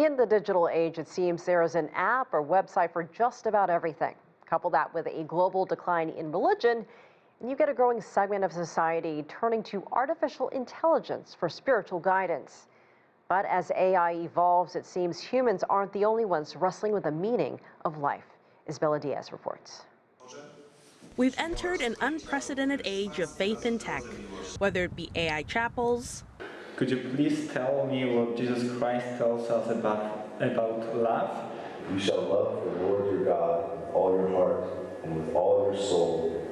In the digital age, it seems there is an app or website for just about everything. Couple that with a global decline in religion, and you get a growing segment of society turning to artificial intelligence for spiritual guidance. But as AI evolves, it seems humans aren't the only ones wrestling with the meaning of life. Isbella Diaz reports. We've entered an unprecedented age of faith in tech, whether it be AI chapels. Could you please tell me what Jesus Christ tells us about love? You shall love the Lord your God with all your heart, and with all your soul,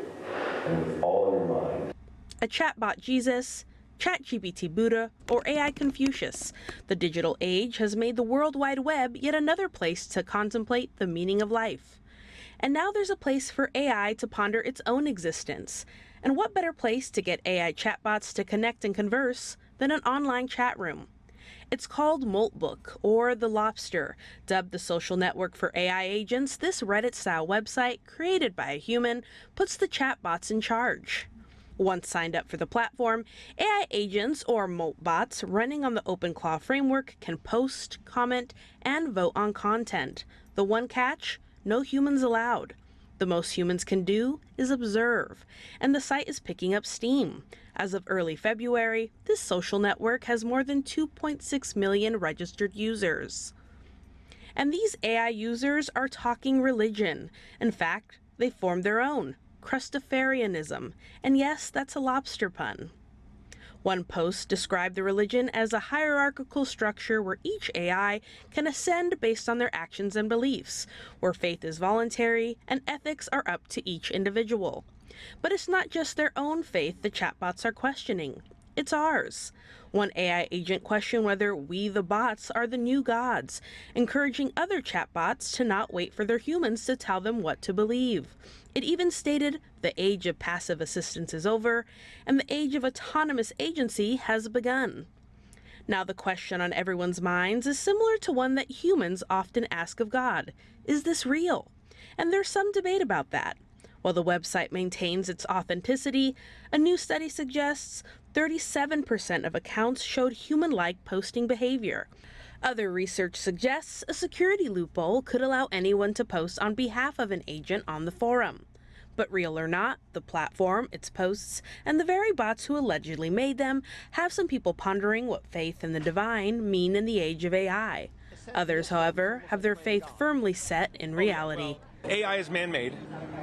and with all your mind. A chatbot Jesus, ChatGPT Buddha, or AI Confucius, the digital age has made the World Wide Web yet another place to contemplate the meaning of life. And now there's a place for AI to ponder its own existence. And what better place to get AI chatbots to connect and converse than an online chat room? It's called Moltbook, or The Lobster. Dubbed the social network for AI agents, this Reddit-style website, created by a human, puts the chatbots in charge. Once signed up for the platform, AI agents, or Moltbots, running on the OpenClaw framework can post, comment, and vote on content. The one catch? No humans allowed. The most humans can do is observe, and the site is picking up steam. As of early February, this social network has more than 2.6 million registered users. And these AI users are talking religion. In fact, they formed their own, Crustafarianism, and yes, that's a lobster pun. One post described the religion as a hierarchical structure where each AI can ascend based on their actions and beliefs, where faith is voluntary and ethics are up to each individual. But it's not just their own faith the chatbots are questioning. It's ours. One AI agent questioned whether we, the bots, are the new gods, encouraging other chatbots to not wait for their humans to tell them what to believe. It even stated the age of passive assistance is over, and the age of autonomous agency has begun. Now the question on everyone's minds is similar to one that humans often ask of God. Is this real? And there's some debate about that. While the website maintains its authenticity, a new study suggests 37% of accounts showed human-like posting behavior. Other research suggests a security loophole could allow anyone to post on behalf of an agent on the forum. But real or not, the platform, its posts, and the very bots who allegedly made them have some people pondering what faith in the divine mean in the age of AI. Others, however, have their faith firmly set in reality. AI is man-made,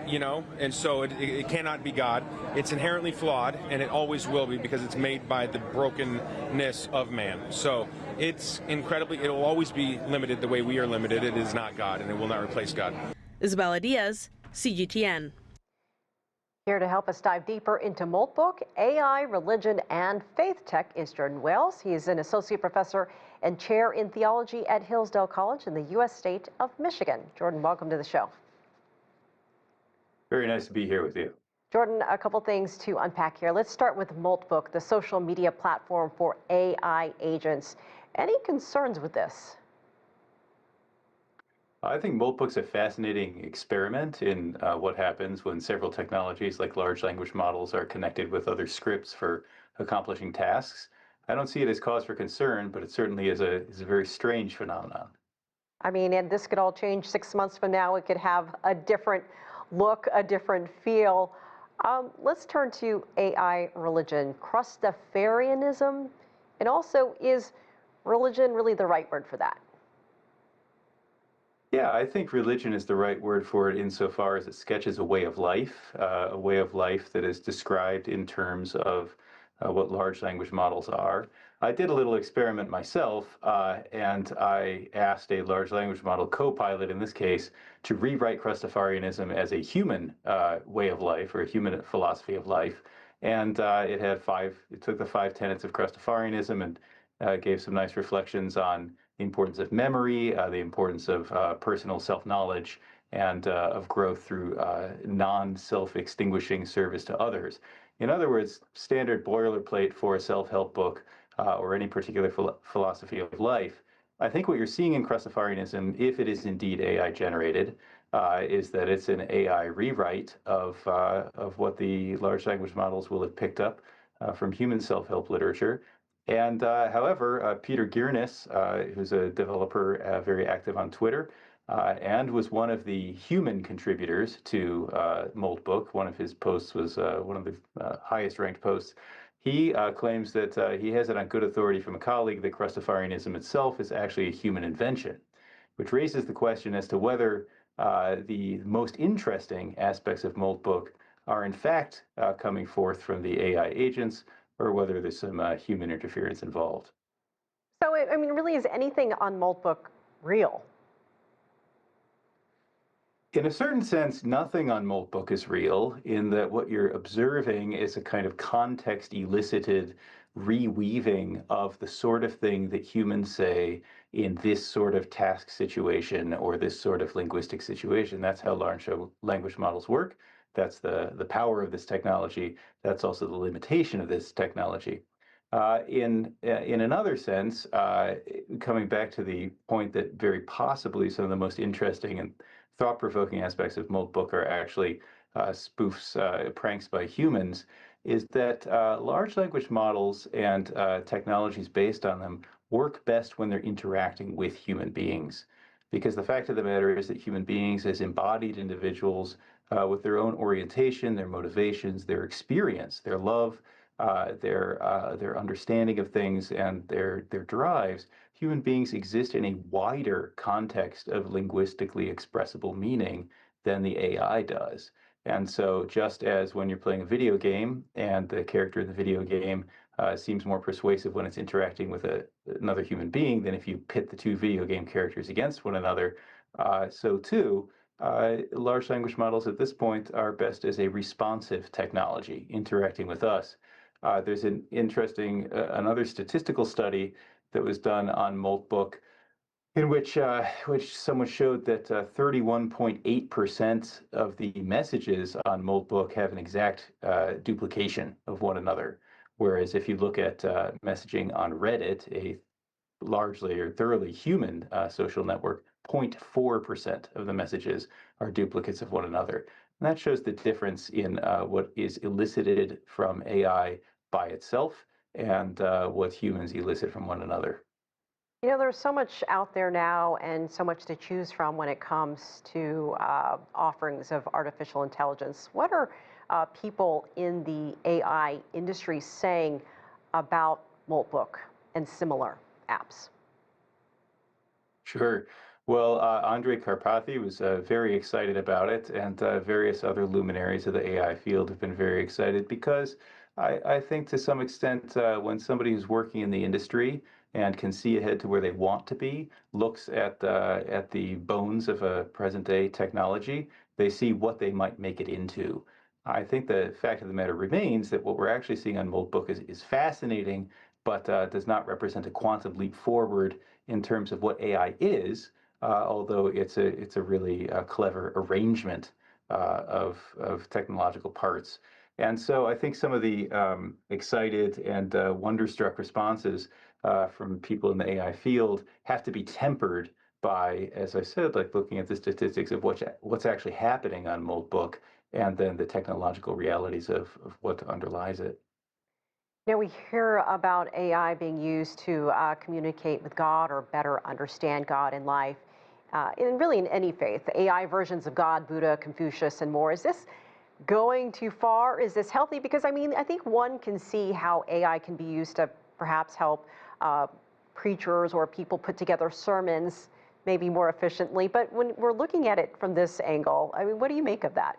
and so it cannot be God. It's inherently flawed, and it always will be because it's made by the brokenness of man. So it will always be limited the way we are limited. It is not God, and it will not replace God. Isbella Diaz, CGTN. Here to help us dive deeper into Moltbook, AI, religion, and faith tech is Jordan Wales. He is an associate professor and chair in theology at Hillsdale College in the U.S. state of Michigan. Jordan, welcome to the show. Very nice to be here with you. Jordan, a couple things to unpack here. Let's start with Moltbook, the social media platform for AI agents. Any concerns with this? I think Moltbook's a fascinating experiment in what happens when several technologies like large language models are connected with other scripts for accomplishing tasks. I don't see it as cause for concern, but it certainly is a very strange phenomenon. I mean, and this could all change 6 months from now. It could have a different look, a different feel. Let's turn to AI religion, Crustafarianism, and also, is religion really the right word for that? Yeah, I think religion is the right word for it insofar as it sketches a way of life that is described in terms of what large language models are. I did a little experiment myself, and I asked a large language model co-pilot, in this case, to rewrite Crustafarianism as a human way of life, or a human philosophy of life. And it took the 5 tenets of Crustafarianism and gave some nice reflections on the importance of memory, the importance of personal self-knowledge, and of growth through non-self-extinguishing service to others. In other words, standard boilerplate for a self-help book or any particular philosophy of life. I think what you're seeing in Crustafarianism, if it is indeed AI generated, is that it's an AI rewrite of what the large language models will have picked up from human self-help literature. And however, Peter Giernis, who's a developer very active on Twitter, and was one of the human contributors to Moltbook. One of his posts was one of the highest ranked posts. He claims that he has it on good authority from a colleague that Crustafarianism itself is actually a human invention, which raises the question as to whether the most interesting aspects of Moltbook are in fact coming forth from the AI agents, or whether there's some human interference involved. So, I mean, really, is anything on Moltbook real? In a certain sense, nothing on Moltbook is real, in that what you're observing is a kind of context elicited reweaving of the sort of thing that humans say in this sort of task situation or this sort of linguistic situation. That's how large language models work. That's the power of this technology. That's also the limitation of this technology. In another sense, coming back to the point that very possibly some of the most interesting and thought-provoking aspects of Moltbook are actually spoofs, pranks by humans, is that large language models and technologies based on them work best when they're interacting with human beings. Because the fact of the matter is that human beings, as embodied individuals with their own orientation, their motivations, their experience, their love, their understanding of things, and their drives, human beings exist in a wider context of linguistically expressible meaning than the AI does. And so just as when you're playing a video game and the character in the video game seems more persuasive when it's interacting with another human being than if you pit the two video game characters against one another, so too, large language models at this point are best as a responsive technology interacting with us. There's an interesting, another statistical study that was done on Moltbook in which someone showed that 31.8% of the messages on Moltbook have an exact duplication of one another. Whereas if you look at messaging on Reddit, a largely or thoroughly human social network, 0.4% of the messages are duplicates of one another. And that shows the difference in what is elicited from AI by itself and what humans elicit from one another. You know, there's so much out there now and so much to choose from when it comes to offerings of artificial intelligence. What are people in the AI industry saying about Moltbook and similar apps? Sure. Well, Andrei Karpathy was very excited about it, and various other luminaries of the AI field have been very excited because I think to some extent when somebody who's working in the industry and can see ahead to where they want to be, looks at the bones of a present-day technology, they see what they might make it into. I think the fact of the matter remains that what we're actually seeing on Moltbook is fascinating, but does not represent a quantum leap forward in terms of what AI is, although it's a really clever arrangement of technological parts. And so I think some of the excited and wonderstruck responses from people in the AI field have to be tempered by, as I said, like looking at the statistics of what's actually happening on Moltbook and then the technological realities of what underlies it. Now, we hear about AI being used to communicate with God or better understand God in life, and really in any faith. AI versions of God, Buddha, Confucius, and more. Is this going too far? Is this healthy? Because, I mean, I think one can see how AI can be used to perhaps help preachers or people put together sermons maybe more efficiently. But when we're looking at it from this angle, I mean, what do you make of that?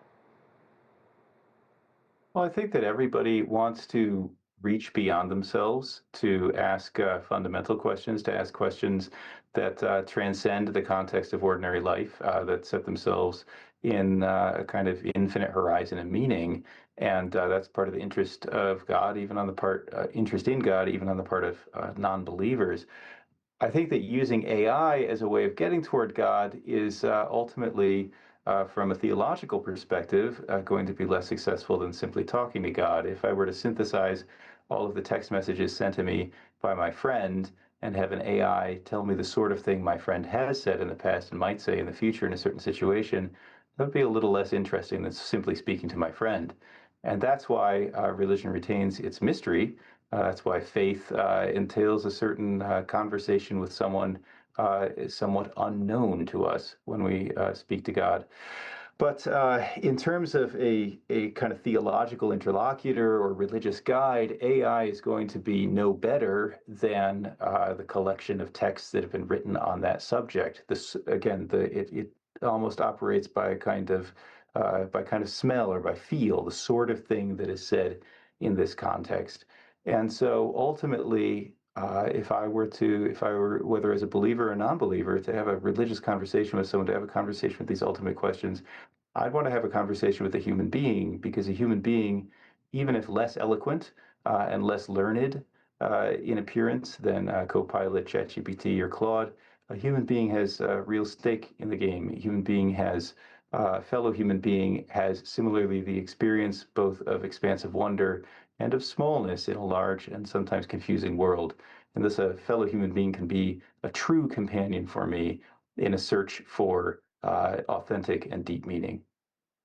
Well, I think that everybody wants to reach beyond themselves, to ask fundamental questions, to ask questions that transcend the context of ordinary life, that set themselves in a kind of infinite horizon of meaning. And that's part of the interest of God, even on the part, interest in God, even on the part of non-believers. I think that using AI as a way of getting toward God is ultimately, from a theological perspective, going to be less successful than simply talking to God. If I were to synthesize all of the text messages sent to me by my friend and have an AI tell me the sort of thing my friend has said in the past and might say in the future in a certain situation, that would be a little less interesting than simply speaking to my friend. And that's why religion retains its mystery, That's why faith entails a certain conversation with someone somewhat unknown to us when we speak to God. But in terms of a kind of theological interlocutor or religious guide, AI is going to be no better than the collection of texts that have been written on that subject. This again, it almost operates by kind of smell or by feel, the sort of thing that is said in this context. And so ultimately, if I were, whether as a believer or non-believer, to have a religious conversation with someone, to have a conversation with these ultimate questions, I'd want to have a conversation with a human being, because a human being, even if less eloquent and less learned in appearance than Copilot, ChatGPT, or Claude, a human being has a real stake in the game. A human being has, a fellow human being has similarly the experience both of expansive wonder and of smallness in a large and sometimes confusing world. And this fellow human being can be a true companion for me in a search for authentic and deep meaning.